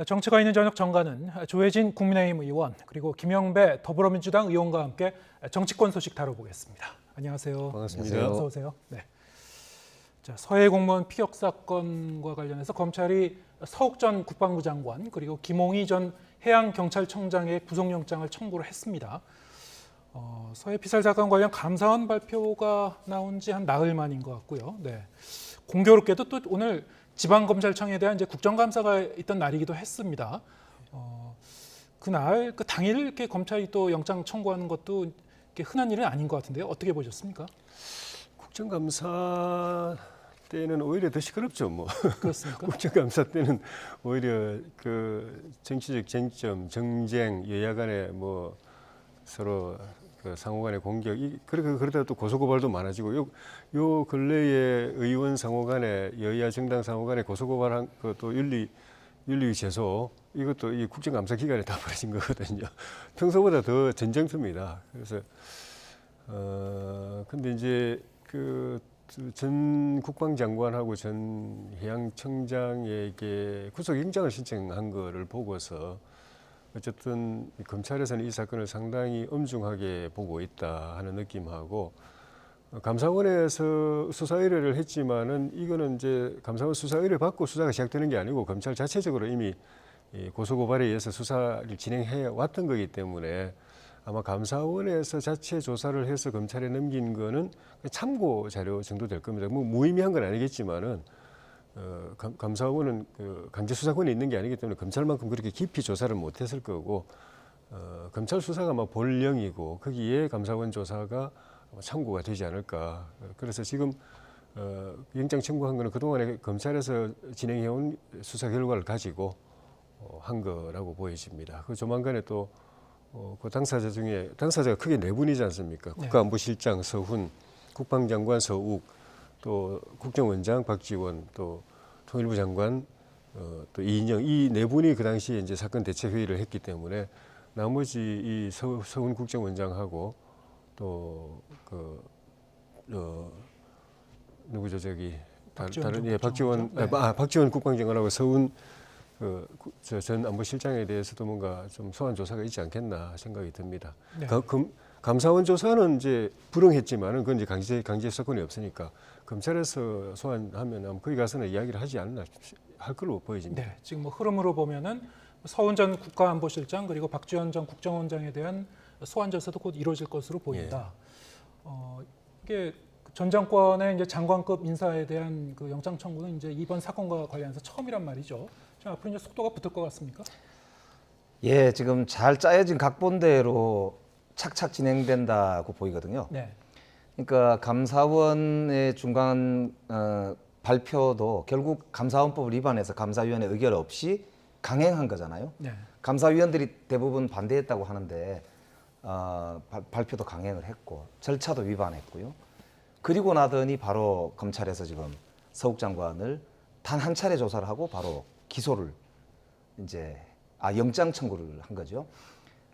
정치가 있는 저녁 정가는 조혜진 국민의힘 의원 그리고 김영배 더불어민주당 의원과 함께 정치권 소식 다뤄보겠습니다. 안녕하세요. 반갑습니다. 어서 오세요. 네. 자, 서해 공무원 피격 사건과 관련해서 검찰이 서욱 전 국방부 장관 그리고 김홍희 전 해양경찰청장의 구속영장을 청구를 했습니다. 서해 피살 사건 관련 감사원 발표가 나온 지 한 나흘 만인 것 같고요. 네. 공교롭게도 또 오늘 지방검찰청에 대한 이제 국정감사가 있던 날이기도 했습니다. 그날 그 당일 이렇게 검찰이 또 영장 청구하는 것도 이렇게 흔한 일은 아닌 것 같은데요. 어떻게 보셨습니까? 국정감사 때는 오히려 더 시끄럽죠, 뭐. 그렇습니까? 국정감사 때는 오히려 그 정치적 쟁점, 정쟁, 여야 간에 뭐 서로 그 상호 간의 공격, 그러다 또 고소고발도 많아지고, 요 근래에 의원 상호 간에 여야 정당 상호 간에 고소고발한 것도 윤리 제소, 이것도 이 국정감사 기간에 다 벌어진 거거든요. 평소보다 더 전쟁터입니다. 그래서, 근데 이제 그 전 국방장관하고 전 해양청장에게 구속영장을 신청한 거를 보고서 어쨌든 검찰에서는 이 사건을 상당히 엄중하게 보고 있다 하는 느낌하고, 감사원에서 수사 의뢰를 했지만은 이거는 이제 감사원 수사 의뢰 받고 수사가 시작되는 게 아니고 검찰 자체적으로 이미 고소고발에 의해서 수사를 진행해 왔던 거기 때문에 아마 감사원에서 자체 조사를 해서 검찰에 넘긴 거는 참고 자료 정도 될 겁니다. 뭐 무의미한 건 아니겠지만은 감사원은 그 강제 수사권이 있는 게 아니기 때문에 검찰만큼 그렇게 깊이 조사를 못했을 거고, 검찰 수사가 아마 본령이고 거기에 감사원 조사가 참고가 되지 않을까. 그래서 지금 영장 청구한 거는 그동안에 검찰에서 진행해온 수사 결과를 가지고 한 거라고 보여집니다. 그 조만간에 또 그 당사자 중에 당사자가 크게 네 분이지 않습니까? 네. 국가안보실장 서훈, 국방장관 서욱, 또 국정원장 박지원, 또 통일부 장관 또 이인영, 이 네 분이 그 당시에 이제 사건 대책 회의를 했기 때문에 나머지 이 서훈 국정원장하고 또 그 누구죠, 저기 박지원 네. 박지원 국방장관하고 서훈 전 안보실장에 대해서도 뭔가 좀 소환 조사가 있지 않겠나 생각이 듭니다. 네. 감사원 조사는 이제 불응했지만은 그건 이제 강제 수사권이 없으니까 검찰에서 소환하면 아마 거기 가서는 이야기를 하지 않나 할 걸로 보여집니다. 네, 지금 뭐 흐름으로 보면은 서훈 전 국가안보실장 그리고 박지원 전 국정원장에 대한 소환 조사도 곧 이루어질 것으로 보인다. 이게 전 정권의 이제 장관급 인사에 대한 그 영장 청구는 이제 이번 사건과 관련해서 처음이란 말이죠. 좀 앞으로 이제 속도가 붙을 것 같습니까? 예, 지금 잘 짜여진 각본대로 착착 진행된다고 보이거든요. 네. 그러니까 감사원의 중간 발표도 결국 감사원법을 위반해서 감사위원회 의결 없이 강행한 거잖아요. 네. 감사위원들이 대부분 반대했다고 하는데 발표도 강행을 했고 절차도 위반했고요. 그리고 나더니 바로 검찰에서 지금 서욱 장관을 단 한 차례 조사를 하고 바로 기소를 이제 영장 청구를 한 거죠.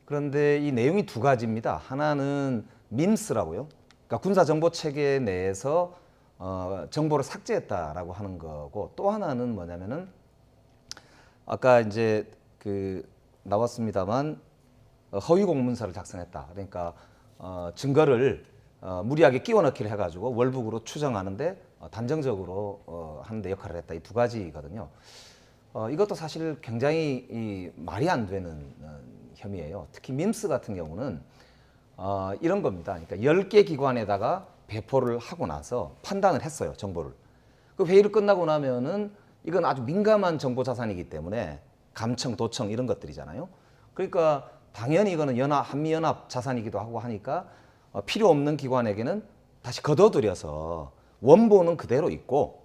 그런데 이 내용이 두 가지입니다. 하나는 밈스라고요. 그러니까 군사 정보 체계 내에서 정보를 삭제했다라고 하는 거고, 또 하나는 뭐냐면은 아까 이제 그 나왔습니다만 허위 공문서를 작성했다. 그러니까 증거를 무리하게 끼워 넣기를 해가지고 월북으로 추정하는데 단정적으로 하는데 역할을 했다. 이 두 가지거든요. 이것도 사실 굉장히 말이 안 되는 혐의예요. 특히 밈스 같은 경우는 이런 겁니다. 그러니까 10개 기관에다가 배포를 하고 나서 판단을 했어요, 정보를. 그 회의를 끝나고 나면은 이건 아주 민감한 정보 자산이기 때문에 감청, 도청 이런 것들이잖아요. 그러니까 당연히 이거는 한미연합 자산이기도 하고 하니까 필요 없는 기관에게는 다시 걷어들여서 원본은 그대로 있고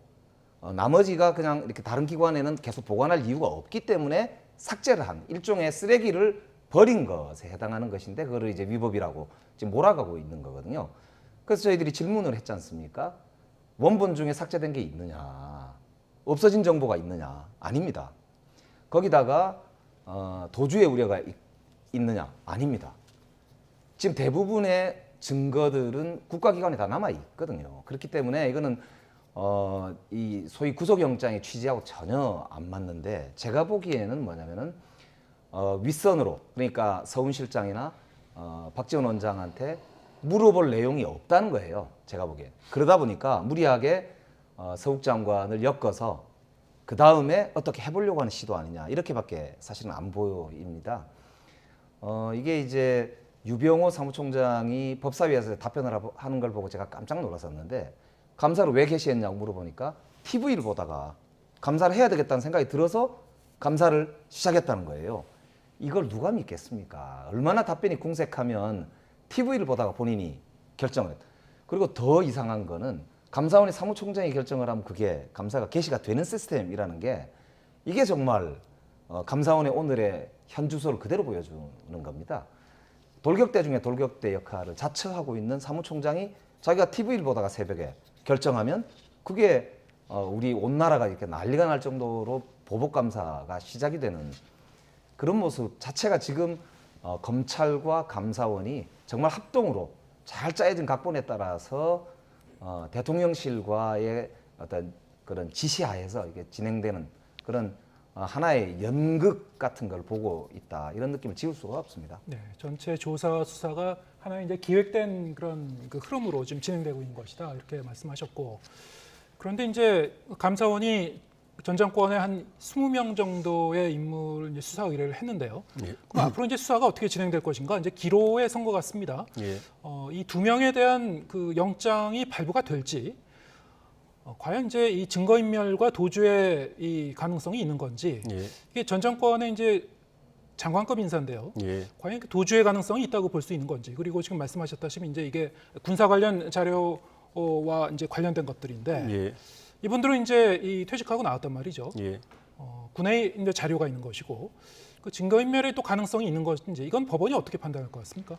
나머지가 그냥 이렇게 다른 기관에는 계속 보관할 이유가 없기 때문에 삭제를 한 일종의 쓰레기를 버린 것에 해당하는 것인데, 그거를 이제 위법이라고 지금 몰아가고 있는 거거든요. 그래서 저희들이 질문을 했지 않습니까? 원본 중에 삭제된 게 있느냐, 없어진 정보가 있느냐? 아닙니다. 거기다가 도주의 우려가 있느냐? 아닙니다. 지금 대부분의 증거들은 국가기관에 다 남아 있거든요. 그렇기 때문에 이거는 이 소위 구속영장의 취지하고 전혀 안 맞는데 제가 보기에는 뭐냐면은 윗선으로 그러니까 서훈실장이나 박지원 원장한테 물어볼 내용이 없다는 거예요. 제가 보기에. 그러다 보니까 무리하게 서욱 장관을 엮어서 그 다음에 어떻게 해보려고 하는 시도 아니냐 이렇게밖에 사실은 안 보입니다. 이게 이제 유병호 사무총장이 법사위에서 답변을 하는 걸 보고 제가 깜짝 놀랐었는데 감사를 왜 개시했냐고 물어보니까 TV를 보다가 감사를 해야 되겠다는 생각이 들어서 감사를 시작했다는 거예요. 이걸 누가 믿겠습니까? 얼마나 답변이 궁색하면 TV를 보다가 본인이 결정을 했다. 그리고 더 이상한 거는 감사원이 사무총장이 결정을 하면 그게 감사가 개시가 되는 시스템이라는 게 이게 정말 감사원의 오늘의 현 주소를 그대로 보여주는 겁니다. 돌격대 중에 돌격대 역할을 자처하고 있는 사무총장이 자기가 TV를 보다가 새벽에 결정하면 그게 우리 온 나라가 이렇게 난리가 날 정도로 보복감사가 시작이 되는 그런 모습 자체가 지금 검찰과 감사원이 정말 합동으로 잘 짜여진 각본에 따라서 대통령실과의 어떤 그런 지시하에서 이게 진행되는 그런 하나의 연극 같은 걸 보고 있다 이런 느낌을 지울 수가 없습니다. 네, 전체 조사 수사가 하나의 이제 기획된 그런 그 흐름으로 지금 진행되고 있는 것이다 이렇게 말씀하셨고 그런데 이제 감사원이 전 정권의 한 20명 정도의 인물 이제 수사 의뢰를 했는데요. 예. 그럼 앞으로 이제 수사가 어떻게 진행될 것인가? 이제 기로에 선 것 같습니다. 예. 이 2명에 대한 그 영장이 발부가 될지, 과연 이제 이 증거인멸과 도주의 이 가능성이 있는 건지, 예. 이게 전 정권의 이제 장관급 인사인데요. 예. 과연 그 도주의 가능성이 있다고 볼 수 있는 건지, 그리고 지금 말씀하셨다시피 이제 이게 군사 관련 자료와 이제 관련된 것들인데. 예. 이분들은 이제 이 퇴직하고 나왔단 말이죠. 예. 군에 이제 자료가 있는 것이고 그 증거인멸의 또 가능성이 있는 것인지 이건 법원이 어떻게 판단할 것 같습니까?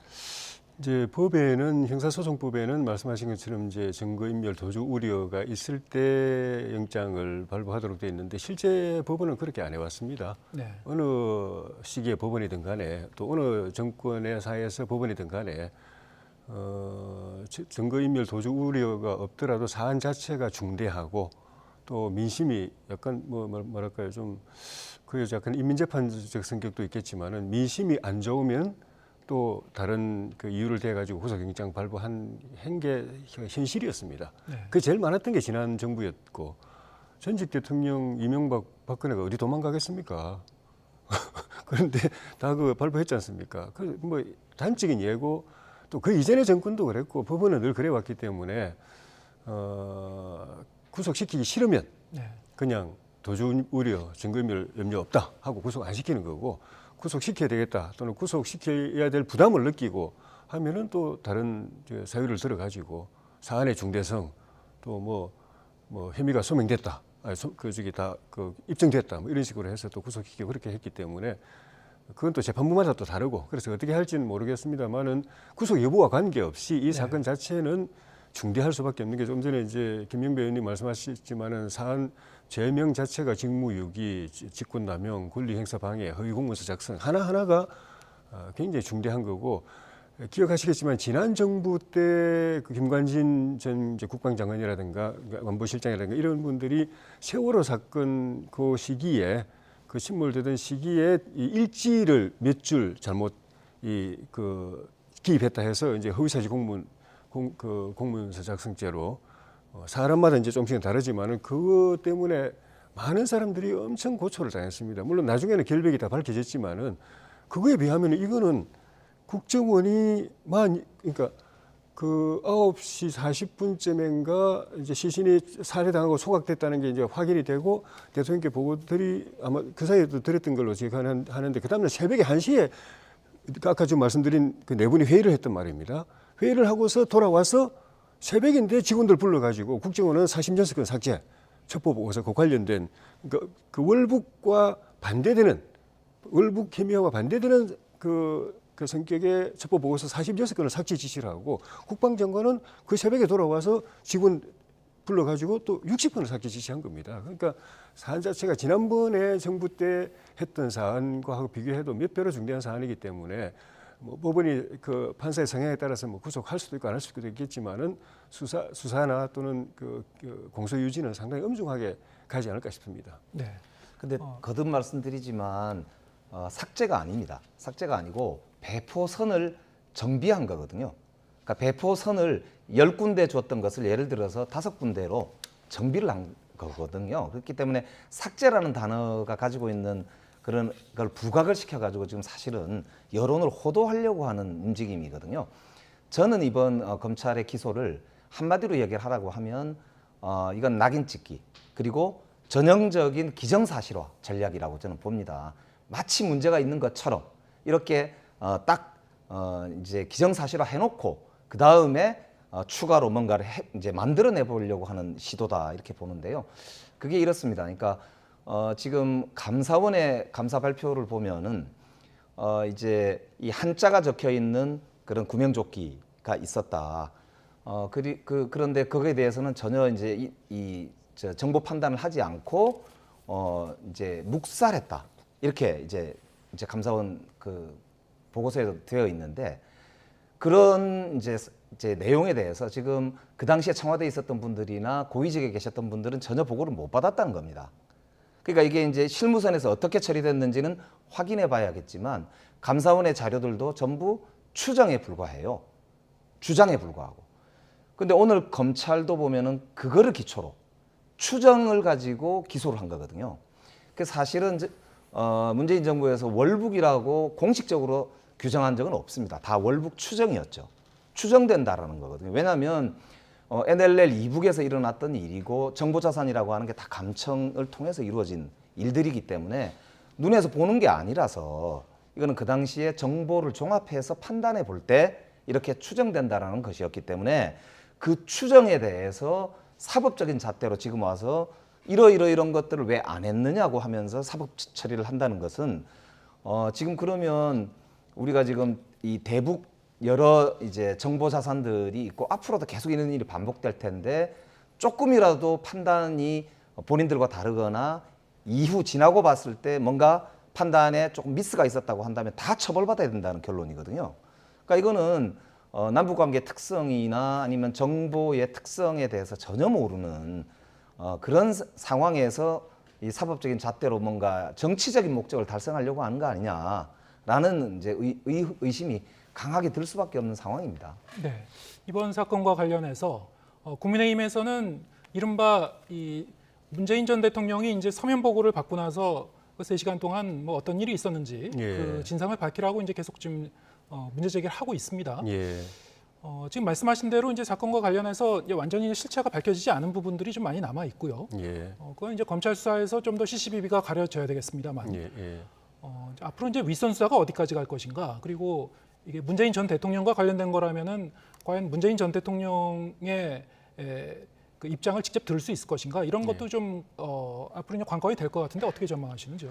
이제 법에는 형사소송법에는 말씀하신 것처럼 이제 증거인멸 도주 우려가 있을 때 영장을 발부하도록 되어 있는데 실제 법원은 그렇게 안 해왔습니다. 네. 어느 시기에 법원이든 간에 또 어느 정권의 사회에서 법원이든 간에 증거인멸 도주 우려가 없더라도 사안 자체가 중대하고 또 민심이 약간 뭐랄까요 좀 그게 약간 인민재판적 성격도 있겠지만은 민심이 안 좋으면 또 다른 그 이유를 대 가지고 구속영장 발부한 게 현실이었습니다. 네. 그게 제일 많았던 게 지난 정부였고 전직 대통령 이명박 박근혜가 어디 도망가겠습니까? 그런데 다 그 발부했지 않습니까? 그 뭐 단적인 예고. 또 그 이전의 정권도 그랬고 법원은 늘 그래왔기 때문에 구속시키기 싫으면 네. 그냥 도주 우려, 증거인멸 염려 없다 하고 구속 안 시키는 거고 구속시켜야 되겠다 또는 구속시켜야 될 부담을 느끼고 하면은 또 다른 사유를 들어가지고 사안의 중대성 또 뭐 혐의가 소명됐다, 그 입증됐다 뭐 이런 식으로 해서 또 구속시키고 그렇게 했기 때문에. 그건 또 재판부마다 또 다르고 그래서 어떻게 할지는 모르겠습니다만은 구속 여부와 관계없이 이 사건 자체는 중대할 수밖에 없는 게 좀 전에 이제 김영배 의원님 말씀하셨지만은 사안 죄명 자체가 직무유기, 직권남용, 권리행사방해, 허위공문서 작성 하나하나가 굉장히 중대한 거고 기억하시겠지만 지난 정부 때 그 김관진 전 이제 국방장관이라든가 안보실장이라든가 이런 분들이 세월호 사건 그 시기에 그 침몰되던 시기에 이 일지를 몇 줄 잘못 기입했다 해서 이제 허위사실 공문서 작성죄로 사람마다 이제 조금씩은 다르지만은 그것 때문에 많은 사람들이 엄청 고초를 당했습니다. 물론 나중에는 결백이 다 밝혀졌지만은 그거에 비하면 이거는 국정원이 그러니까 그 9시 40분쯤인가 이제 시신이 살해당하고 소각됐다는 게 이제 확인이 되고 대통령께 보고들이 아마 그 사이에도 드렸던 걸로 기억하는데 그 다음날 새벽에 1시에 아까 좀 말씀드린 그 네 분이 회의를 했단 말입니다. 회의를 하고서 돌아와서 새벽인데 직원들 불러가지고 국정원은 사심전서권 삭제, 첩보보고서 그 관련된 그 월북과 반대되는 월북 혐의와 반대되는 그 성격의 첩보보고서 46건을 삭제 지시를 하고 국방장관은 그 새벽에 돌아와서 직원 불러가지고 또 60건을 삭제 지시한 겁니다. 그러니까 사안 자체가 지난번에 정부 때 했던 사안과 비교해도 몇 배로 중대한 사안이기 때문에 뭐 법원이 그 판사의 성향에 따라서 뭐 구속할 수도 있고 안 할 수도 있겠지만은 수사나 또는 그 공소 유지는 상당히 엄중하게 가지 않을까 싶습니다. 네. 근데 거듭 말씀드리지만 삭제가 아닙니다. 삭제가 아니고 배포선을 정비한 거거든요. 그러니까 배포선을 10군데 줬던 것을 예를 들어서 5군데로 정비를 한 거거든요. 그렇기 때문에 삭제라는 단어가 가지고 있는 그런 걸 부각을 시켜가지고 지금 사실은 여론을 호도하려고 하는 움직임이거든요. 저는 이번 검찰의 기소를 한마디로 얘기하라고 하면 이건 낙인 찍기 그리고 전형적인 기정사실화 전략이라고 저는 봅니다. 마치 문제가 있는 것처럼 이렇게 이제 기정사실화 해놓고 그 다음에 추가로 뭔가를 이제 만들어내 보려고 하는 시도다 이렇게 보는데요. 그게 이렇습니다. 그러니까 지금 감사원의 감사 발표를 보면은 이제 이 한자가 적혀 있는 그런 구명조끼가 있었다. 그런데 거기에 대해서는 전혀 이제 저 정보 판단을 하지 않고 이제 묵살했다. 이렇게 이제 감사원 그 보고서에 되어 있는데 그런 이제 내용에 대해서 지금 그 당시에 청와대에 있었던 분들이나 고위직에 계셨던 분들은 전혀 보고를 못 받았다는 겁니다. 그러니까 이게 이제 실무선에서 어떻게 처리됐는지는 확인해 봐야겠지만 감사원의 자료들도 전부 추정에 불과해요. 주장에 불과하고. 근데 오늘 검찰도 보면은 그거를 기초로 추정을 가지고 기소를 한 거거든요. 그 사실은 문재인 정부에서 월북이라고 공식적으로 규정한 적은 없습니다. 다 월북 추정이었죠. 추정된다라는 거거든요. 왜냐하면 NLL 이북에서 일어났던 일이고 정보자산이라고 하는 게 다 감청을 통해서 이루어진 일들이기 때문에 눈에서 보는 게 아니라서 이거는 그 당시에 정보를 종합해서 판단해 볼 때 이렇게 추정된다라는 것이었기 때문에 그 추정에 대해서 사법적인 잣대로 지금 와서 이런 것들을 왜 안 했느냐고 하면서 사법 처리를 한다는 것은 지금 그러면 우리가 지금 이 대북 여러 이제 정보 자산들이 있고 앞으로도 계속 이런 일이 반복될 텐데 조금이라도 판단이 본인들과 다르거나 이후 지나고 봤을 때 뭔가 판단에 조금 미스가 있었다고 한다면 다 처벌받아야 된다는 결론이거든요. 그러니까 이거는 남북관계 특성이나 아니면 정보의 특성에 대해서 전혀 모르는 그런 상황에서 이 사법적인 잣대로 뭔가 정치적인 목적을 달성하려고 하는 거 아니냐라는 이제 의심이 강하게 들 수밖에 없는 상황입니다. 네. 이번 사건과 관련해서 국민의힘에서는 이른바 이 문재인 전 대통령이 이제 서면 보고를 받고 나서 그 3시간 동안 뭐 어떤 일이 있었는지 예. 그 진상을 밝히라고 이제 계속 지금 문제 제기를 하고 있습니다. 예. 지금 말씀하신 대로 이제 사건과 관련해서 이제 완전히 실체가 밝혀지지 않은 부분들이 좀 많이 남아 있고요. 예. 그건 이제 검찰 수사에서 좀 더 시시비비가 가려져야 되겠습니다만 예. 예. 앞으로 이제 윗선 수사가 어디까지 갈 것인가, 그리고 이게 문재인 전 대통령과 관련된 거라면은 과연 문재인 전 대통령의 그 입장을 직접 들을 수 있을 것인가, 이런 것도 좀 앞으로 이제 관건이 될 것 같은데 어떻게 전망하시는지요?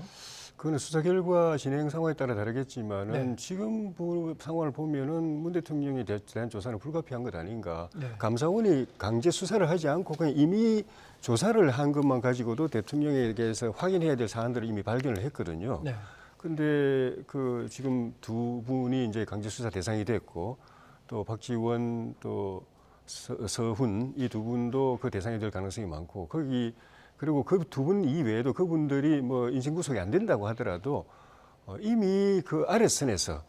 그거는 수사 결과 진행 상황에 따라 다르겠지만은 네. 지금 상황을 보면은 문 대통령에 대한 조사는 불가피한 것 아닌가. 네. 감사원이 강제 수사를 하지 않고 그냥 이미 조사를 한 것만 가지고도 대통령에게서 확인해야 될 사안들을 이미 발견을 했거든요. 네. 근데 그 지금 두 분이 이제 강제 수사 대상이 됐고 또 박지원 또 서훈 이 두 분도 그 대상이 될 가능성이 많고 그리고 그 두 분 이외에도 그분들이 뭐 인신 구속이 안 된다고 하더라도 이미 그 아래선에서,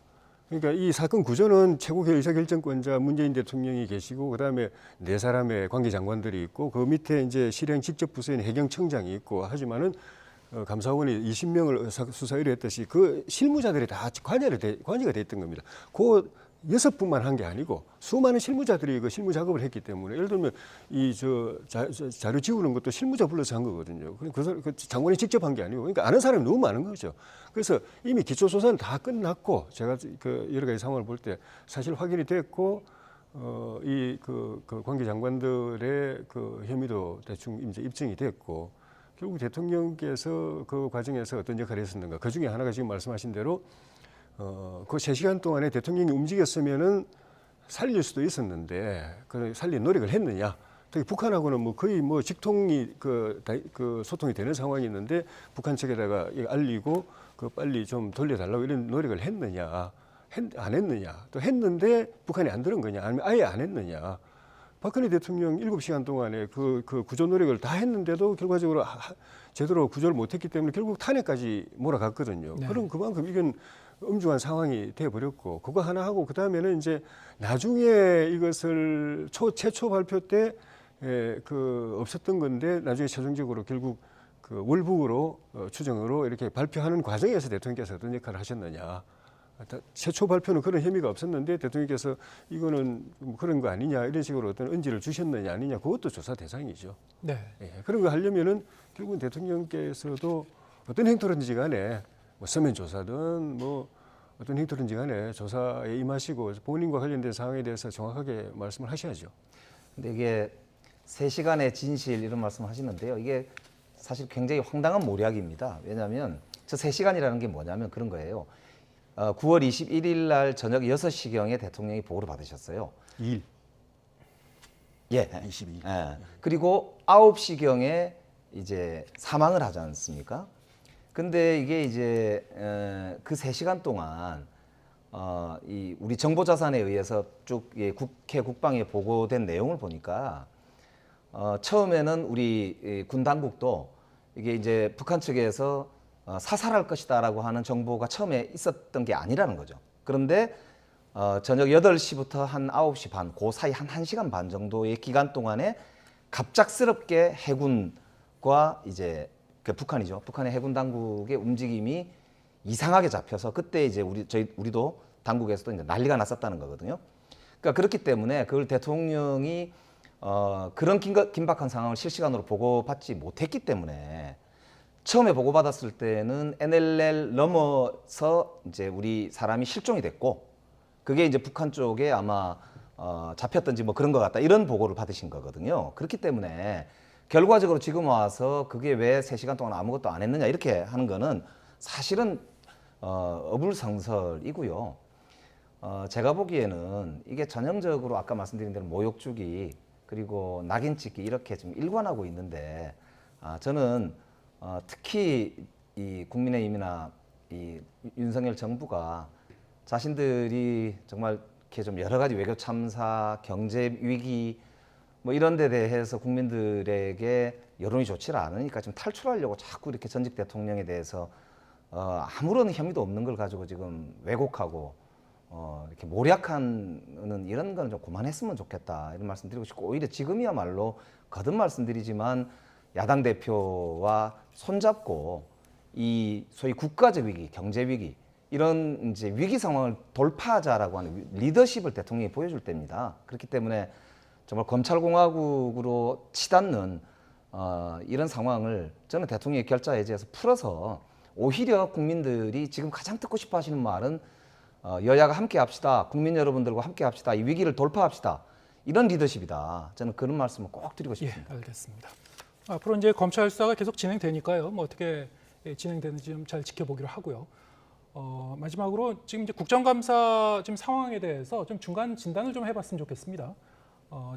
그러니까 이 사건 구조는 최고 의사결정권자 문재인 대통령이 계시고 그다음에 4사람의 관계장관들이 있고 그 밑에 이제 실행 직접 부서인 해경청장이 있고 하지만은 감사원이 20명을 수사 의뢰했듯이 그 실무자들이 다 관여가 돼 있던 겁니다. 그 6분만 한 게 아니고 수많은 실무자들이 그 실무 작업을 했기 때문에, 예를 들면 자료 지우는 것도 실무자 불러서 한 거거든요. 그 장관이 직접 한 게 아니고, 그러니까 아는 사람이 너무 많은 거죠. 그래서 이미 기초 조사는 다 끝났고 제가 그 여러 가지 상황을 볼 때 사실 확인이 됐고 그 관계 장관들의 그 혐의도 대충 이제 입증이 됐고, 결국 대통령께서 그 과정에서 어떤 역할을 했었는가, 그 중에 하나가 지금 말씀하신 대로 그 3시간 동안에 대통령이 움직였으면은 살릴 수도 있었는데 그 살릴 노력을 했느냐. 특히 북한하고는 뭐 거의 뭐 직통이 그 소통이 되는 상황이 있는데 북한 측에다가 알리고 그 빨리 좀 돌려달라고 이런 노력을 했느냐. 안 했느냐, 또 했는데 북한이 안 들은 거냐, 아니면 아예 안 했느냐. 박근혜 대통령 7시간 동안에 그 구조 노력을 다 했는데도 결과적으로 제대로 구조를 못했기 때문에 결국 탄핵까지 몰아갔거든요. 네. 그럼 그만큼 이건 엄중한 상황이 돼버렸고, 그거 하나 하고 그 다음에는 이제 나중에 이것을 최초 발표 때 없었던 건데 나중에 최종적으로 결국 그 월북으로 추정으로 이렇게 발표하는 과정에서 대통령께서 어떤 역할을 하셨느냐. 최초 발표는 그런 혐의가 없었는데 대통령께서 이거는 뭐 그런 거 아니냐 이런 식으로 어떤 언지를 주셨느냐 아니냐 그것도 조사 대상이죠. 네. 예, 그런 거 하려면은 결국은 대통령께서도 어떤 행토든지 간에 뭐 서면 조사든 뭐 어떤 행토든지 간에 조사에 임하시고 본인과 관련된 사항에 대해서 정확하게 말씀을 하셔야죠. 근데 이게 3시간의 진실 이런 말씀 하시는데요. 이게 사실 굉장히 황당한 모략입니다. 왜냐하면 저 3시간이라는 게 뭐냐면 그런 거예요. 9월 21일 날 저녁 6시경에 대통령이 보고를 받으셨어요. 2일. 예. 22일. 예. 그리고 9시경에 이제 사망을 하지 않습니까? 근데 이게 이제 그 3시간 동안 이 우리 정보자산에 의해서 쭉 국회 국방에 보고된 내용을 보니까 처음에는 우리 군 당국도 이게 이제 북한 측에서 사살할 것이다라고 하는 정보가 처음에 있었던 게 아니라는 거죠. 그런데 저녁 8시부터 한 9시 반, 그 사이 한 1시간 반 정도의 기간 동안에 갑작스럽게 해군과 이제 그 북한이죠. 북한의 해군 당국의 움직임이 이상하게 잡혀서 그때 이제 우리도 당국에서도 이제 난리가 났었다는 거거든요. 그러니까 그렇기 때문에 그걸 대통령이 그런 긴박한 상황을 실시간으로 보고받지 못했기 때문에 처음에 보고받았을 때는 NLL 넘어서 이제 우리 사람이 실종이 됐고 그게 이제 북한 쪽에 아마 잡혔던지 뭐 그런 것 같다 이런 보고를 받으신 거거든요. 그렇기 때문에 결과적으로 지금 와서 그게 왜 3시간 동안 아무것도 안 했느냐 이렇게 하는 거는 사실은 어불성설이고요. 제가 보기에는 이게 전형적으로 아까 말씀드린 대로 모욕주기 그리고 낙인 찍기 이렇게 좀 일관하고 있는데 저는 특히 이 국민의힘이나 이 윤석열 정부가 자신들이 정말 이렇게 좀 여러 가지 외교 참사, 경제 위기 뭐 이런 데 대해서 국민들에게 여론이 좋지 않으니까 좀 탈출하려고 자꾸 이렇게 전직 대통령에 대해서 아무런 혐의도 없는 걸 가지고 지금 왜곡하고 이렇게 모략하는 이런 거는 좀 그만했으면 좋겠다 이런 말씀 드리고 싶고 오히려 지금이야말로 거듭 말씀드리지만 야당 대표와 손잡고 이 소위 국가적 위기, 경제 위기 이런 이제 위기 상황을 돌파하자라고 하는 리더십을 대통령이 보여줄 때입니다. 그렇기 때문에 정말 검찰공화국으로 치닫는 이런 상황을 저는 대통령의 결자 해제에서 풀어서 오히려 국민들이 지금 가장 듣고 싶어 하시는 말은 여야가 함께 합시다. 국민 여러분들과 함께 합시다. 이 위기를 돌파합시다. 이런 리더십이다. 저는 그런 말씀을 꼭 드리고 싶습니다. 예, 알겠습니다. 앞으로 이제 검찰 수사가 계속 진행되니까요. 뭐 어떻게 진행되는지 좀 잘 지켜보기로 하고요. 마지막으로 지금 이제 국정감사 지금 상황에 대해서 좀 중간 진단을 좀 해봤으면 좋겠습니다.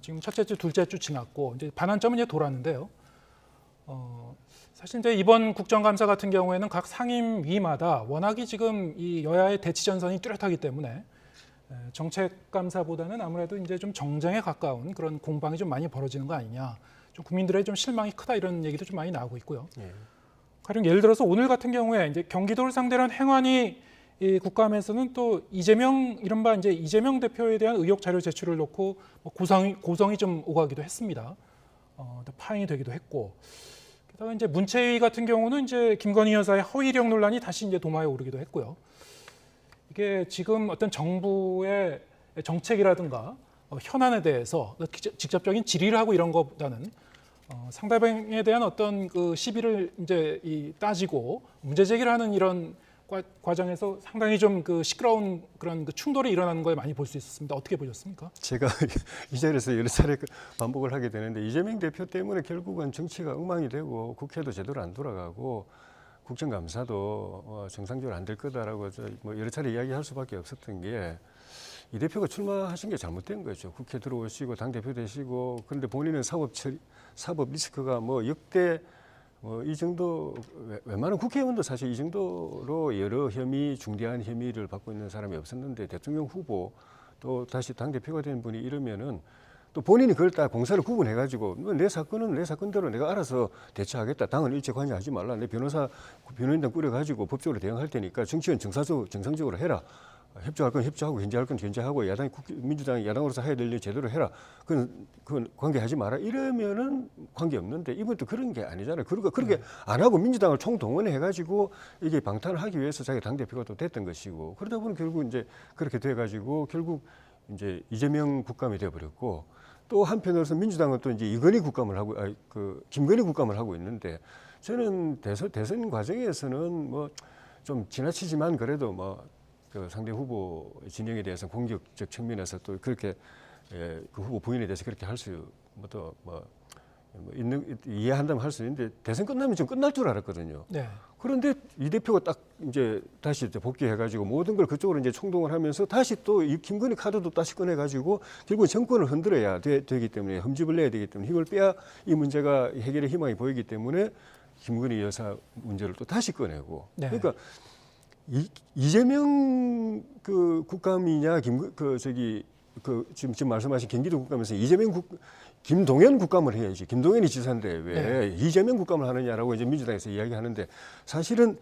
지금 첫째 주, 둘째 주 지났고 이제 반환점은 이제 돌았는데요. 사실 이제 이번 국정감사 같은 경우에는 각 상임위마다 워낙이 지금 이 여야의 대치 전선이 뚜렷하기 때문에 정책 감사보다는 아무래도 이제 좀 정쟁에 가까운 그런 공방이 좀 많이 벌어지는 거 아니냐. 좀 국민들의 좀 실망이 크다 이런 얘기도 좀 많이 나오고 있고요. 예. 가령 예를 들어서 오늘 같은 경우에 이제 경기도를 상대로 한 행안위 이 국감에서는 또 이른바 이제 이재명 대표에 대한 의혹 자료 제출을 놓고 뭐 고성이 좀 오가기도 했습니다. 또 파행이 되기도 했고. 게다가 이제 문체위 같은 경우는 이제 김건희 여사의 허위 이력 논란이 다시 이제 도마에 오르기도 했고요. 이게 지금 어떤 정부의 정책이라든가 현안에 대해서 직접적인 질의를 하고 이런 것보다는 상대방에 대한 어떤 그 시비를 이제 따지고 문제 제기를 하는 이런 과정에서 상당히 좀 그 시끄러운 그런 그 충돌이 일어나는 걸 많이 볼 수 있었습니다. 어떻게 보셨습니까? 제가 이 자리에서 여러 차례 반복을 하게 되는데 이재명 대표 때문에 결국은 정치가 엉망이 되고 국회도 제대로 안 돌아가고 국정감사도 정상적으로 안 될 거다라고 뭐 여러 차례 이야기할 수밖에 없었던 게 이 대표가 출마하신 게 잘못된 거죠. 국회 들어오시고 당 대표 되시고 그런데 본인은 사법 리스크가 뭐 역대 이 정도 웬만한 국회의원도 사실 이 정도로 여러 혐의, 중대한 혐의를 받고 있는 사람이 없었는데 대통령 후보 또 다시 당 대표가 된 분이 이러면은 또 본인이 그걸 다 공사를 구분해가지고 내 사건은 내 사건대로 내가 알아서 대처하겠다. 당은 일체 관여하지 말라. 내 변호인단 꾸려가지고 법적으로 대응할 테니까 정치는 정상적으로 해라. 협조할 건 협조하고 견제할 건 견제하고 민주당이 야당으로서 해야 될 일 제대로 해라. 그건 관계하지 마라. 이러면은 관계 없는데 이번 또 그런 게 아니잖아요. 그러니까 그렇게 안 하고 민주당을 총동원해가지고 이게 방탄을 하기 위해서 자기 당 대표가 또 됐던 것이고 그러다 보니 결국 이제 그렇게 돼가지고 결국 이제 이재명 국감이 되어버렸고 또 한편으로서 민주당은 또 이제 이건희 국감을 하고 김건희 국감을 하고 있는데 저는 대선 과정에서는 뭐 좀 지나치지만 그래도 그 상대 후보 진영에 대해서 공격적 측면에서 또 그렇게 그 후보 부인에 대해서 그렇게 할 수 이해한다면 할 수 있는데 대선 끝나면 좀 끝날 줄 알았거든요. 네. 그런데 이 대표가 딱 이제 다시 복귀해가지고 모든 걸 그쪽으로 이제 총동을 하면서 다시 또 이 김건희 카드도 다시 꺼내가지고 결국 정권을 흔들어야 되기 때문에 흠집을 내야 되기 때문에 힘을 빼야 이 문제가 해결의 희망이 보이기 때문에 김건희 여사 문제를 또 다시 꺼내고 네. 그러니까 이재명 그 국감이냐 지금 말씀하신 경기도 국감에서 김동연 국감을 해야지. 김동연이 지사인데 왜 이재명 국감을 하느냐라고 이제 민주당에서 이야기하는데 사실은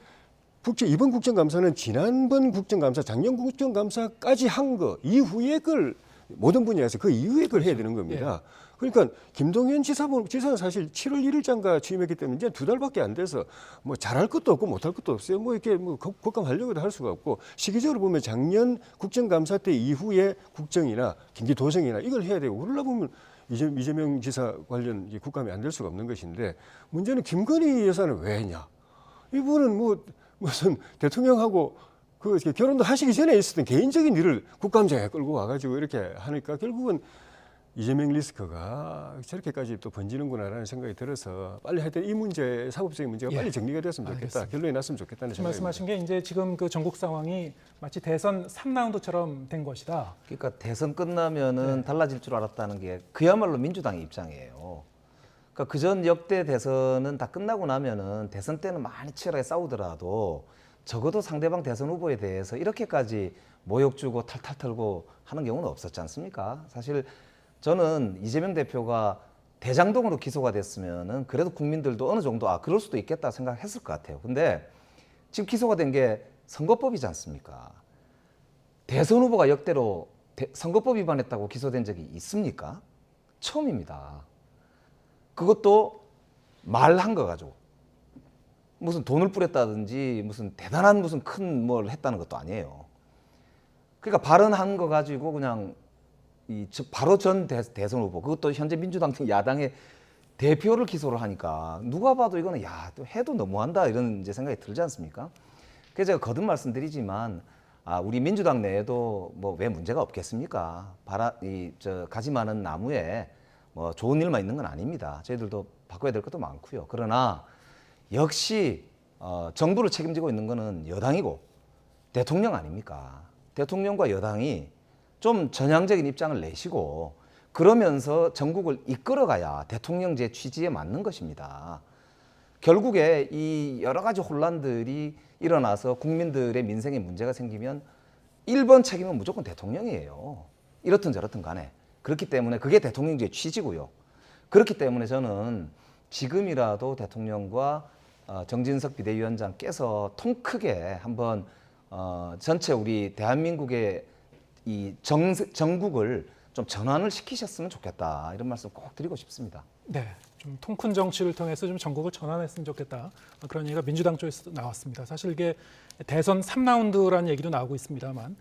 이번 국정감사는 지난번 국정감사, 작년 국정감사까지 한 거 이후에 그걸 모든 분야에서 그 이후에 그걸 해야 되는 겁니다. 그러니까 김동연 지사는 사실 7월 1일장가 취임했기 때문에 이제 2달밖에 안 돼서 뭐 잘할 것도 없고 못할 것도 없어요. 뭐 이렇게 국감하려고도 할 수가 없고 시기적으로 보면 작년 국정감사 때 이후에 국정이나 경기도정이나 이걸 해야 되고 그러려 보면 이재명 지사 관련 국감이 안 될 수가 없는 것인데 문제는 김건희 여사는 왜 했냐? 이분은 무슨 대통령하고 결혼도 하시기 전에 있었던 개인적인 일을 국감장에 끌고 와가지고 이렇게 하니까 결국은 이재명 리스크가 저렇게까지 또 번지는구나라는 생각이 들어서 빨리 하여튼 이 문제, 사법적인 문제가 빨리 정리가 됐으면 좋겠다. 알겠습니다. 결론이 났으면 좋겠다는 생각입니다. 말씀하신 게 이제 지금 그 전국 상황이 마치 대선 3라운드처럼 된 것이다. 그러니까 대선 끝나면은 달라질 줄 알았다는 게 그야말로 민주당의 입장이에요. 그러니까 그전 역대 대선은 다 끝나고 나면은 대선 때는 많이 치열하게 싸우더라도 적어도 상대방 대선 후보에 대해서 이렇게까지 모욕 주고 탈탈 털고 하는 경우는 없었지 않습니까? 사실 저는 이재명 대표가 대장동으로 기소가 됐으면은 그래도 국민들도 어느 정도 그럴 수도 있겠다 생각했을 것 같아요. 근데 지금 기소가 된 게 선거법이지 않습니까? 대선 후보가 역대로 선거법 위반했다고 기소된 적이 있습니까? 처음입니다. 그것도 말한 거 가지고 무슨 돈을 뿌렸다든지 무슨 대단한 무슨 큰 뭘 했다는 것도 아니에요. 그러니까 발언한 거 가지고 그냥 바로 전 대선 후보 그것도 현재 민주당 야당의 대표를 기소를 하니까 누가 봐도 이거는 또 해도 너무한다 이런 이제 생각이 들지 않습니까? 그래서 제가 거듭 말씀드리지만 우리 민주당 내에도 뭐 왜 문제가 없겠습니까? 가지 많은 나무에 뭐 좋은 일만 있는 건 아닙니다. 저희들도 바꿔야 될 것도 많고요. 그러나 역시 정부를 책임지고 있는 거는 여당이고 대통령 아닙니까? 대통령과 여당이 좀 전향적인 입장을 내시고 그러면서 전국을 이끌어가야 대통령제 취지에 맞는 것입니다. 결국에 이 여러 가지 혼란들이 일어나서 국민들의 민생에 문제가 생기면 1번 책임은 무조건 대통령이에요. 이렇든 저렇든 간에. 그렇기 때문에 그게 대통령제 취지고요. 그렇기 때문에 저는 지금이라도 대통령과 정진석 비대위원장께서 통 크게 한번 전체 우리 대한민국의 이 정국을 좀 전환을 시키셨으면 좋겠다 이런 말씀 꼭 드리고 싶습니다. 네, 좀 통큰 정치를 통해서 좀 전국을 전환했으면 좋겠다 그런 얘기가 민주당 쪽에서 나왔습니다. 사실 이게 대선 3라운드라는 얘기도 나오고 있습니다만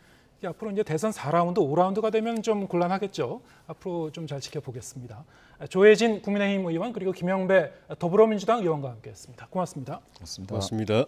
앞으로 이제 대선 4라운드, 5라운드가 되면 좀 곤란하겠죠. 앞으로 좀 잘 지켜보겠습니다. 조혜진 국민의힘 의원 그리고 김영배 더불어민주당 의원과 함께했습니다. 고맙습니다. 고맙습니다. 고맙습니다.